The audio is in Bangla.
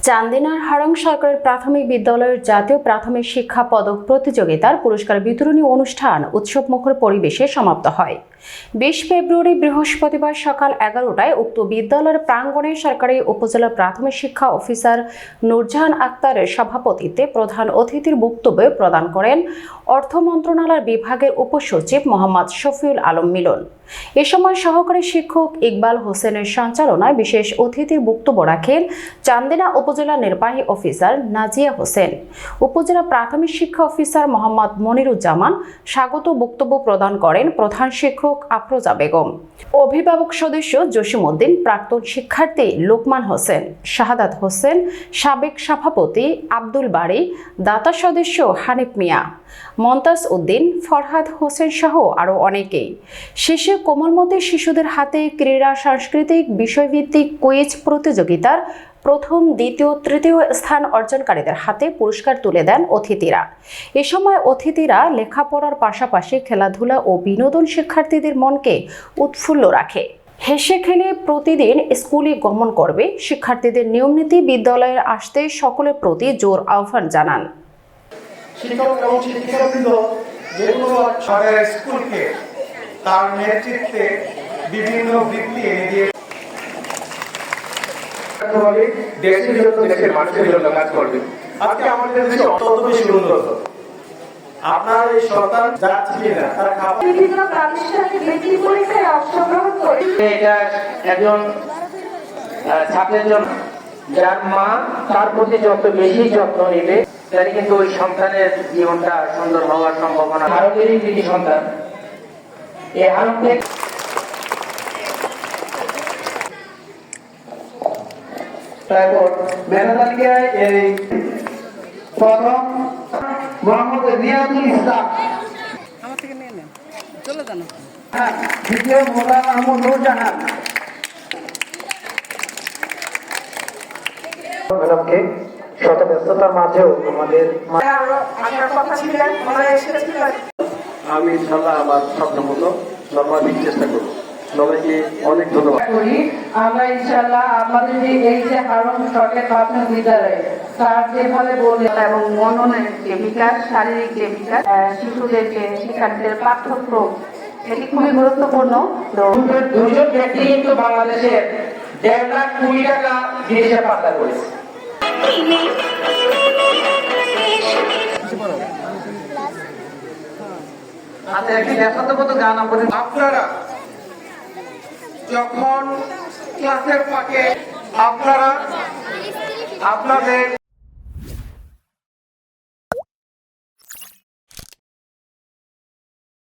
চান্দিনার হারং সরকারি প্রাথমিক বিদ্যালয়ের জাতীয় প্রাথমিক শিক্ষা পদক প্রতিযোগিতার পুরস্কার বিতরণী অনুষ্ঠান উৎসবমুখর পরিবেশে সমাপ্ত হয়। 20 ফেব্রুয়ারি বৃহস্পতিবার সকাল 11টায় উক্ত বিদ্যালয়ের প্রাঙ্গণে সরকারি উপজেলা প্রাথমিক শিক্ষা অফিসার নূরজাহান আক্তারের সভাপতিত্বে প্রধান অতিথির বক্তব্য প্রদান করেন অর্থ মন্ত্রণালয় বিভাগের উপসচিব মোহাম্মদ শফিউল আলম মিলন। এ সময় সহকারী শিক্ষক ইকবাল হোসেনের সঞ্চালনায় বিশেষ অতিথির বক্তব্য রাখেন চান্দিনা উপজেলা নির্বাহী অফিসার নাজিয়া হোসেন। উপজেলা প্রাথমিক শিক্ষা অফিসার মোহাম্মদ মনিরুজ্জামান স্বাগত বক্তব্য প্রদান করেন প্রধান শিক্ষক আফরোজা বেগম, অভিভাবক সদস্য জসিম উদ্দিন, প্রাক্তন শিক্ষার্থী লোকমান হোসেন, শাহাদাত হোসেন, সাবেক সভাপতি আব্দুল বারী, দাতা সদস্য হানিফ মিয়া, মমতাজ উদ্দিন, ফরহাদ হোসেন সহ আরও অনেকেই। শেষে কোমলমতি শিশুদের হাতে ক্রীড়া সাংস্কৃতিক বিষয়ভিত্তিক কুইজ প্রতিযোগিতার প্রথম, দ্বিতীয়, তৃতীয় স্থান অর্জনকারীদের হাতে পুরস্কার তুলে দেন অতিথিরা। এ সময় অতিথিরা লেখাপড়ার পাশাপাশি খেলাধুলা ও বিনোদন শিক্ষার্থীদের মনকে উৎফুল্ল রাখে। হেসে খেলে প্রতিদিন স্কুলে গমন করবে শিক্ষার্থীদের নিয়মনীতি বিদ্যালয়ে আসতে সকলের প্রতি জোর আহ্বান জানান। শিক্ষক এবং শিক্ষাবৃন্দ যেগুলো সরকারি স্কুলকে তার নেতৃত্বে বিভিন্ন বৃত্তি এনে দিয়ে দেশের জন্য, দেশের মানুষের জন্য কাজ করবে। আজকে আমাদের দেশে অত্যন্ত বেশি উন্নত। আপনার এই সন্তান যাচ্ছে কিনা তার খাবার বিভিন্ন প্রাতিষ্ঠানিক বৃত্তি পরীক্ষায় অংশগ্রহণ করে এটা একজন ছাত্রের জন্য যার মা তার প্রতি যত বেশি যত্ন নেবে তাহলে কিন্তু ওই সন্তানের জীবনটা সুন্দর হওয়ার সম্ভাবনা। ভারতেরই কৃতি সন্তান এই হারকে তারপর মেধা তালিকায় এই প্রথম মোহাম্মদ রিয়াদুল ইসলাম, আমার থেকে নিয়ে নেন, চলে যান। দ্বিতীয় মোহাম্মদ আহমদ নূরজাহান। ম্যাডামকে শত ব্যস্ততার মাঝেও আমাদের আমি ইনশাআল্লাহ আমার স্বপ্ন মতো সর্বাধিক চেষ্টা করব। সবাইকে অনেক ধন্যবাদ। আমরা ইনশাআল্লাহ আমাদের এই যে হারং সরকারি প্রাথমিক বিদ্যালয়ে স্যার যেভাবে বললেন এবং মননের যে বিকাশ, শারীরিক যে বিকাশ, শিশুদেরকে শিক্ষার্থীদের পাঠ্যক্রম এটি খুবই গুরুত্বপূর্ণ। দুজন ব্যক্তি কিন্তু বাংলাদেশের 1.5 লাখ কোটি টাকা বিদেশে পাচার করেছে। আচ্ছা, একটি দেশাত্মবোধক গান আপনারা যখন ক্লাসের ফাঁকে আপনারা আপনাদের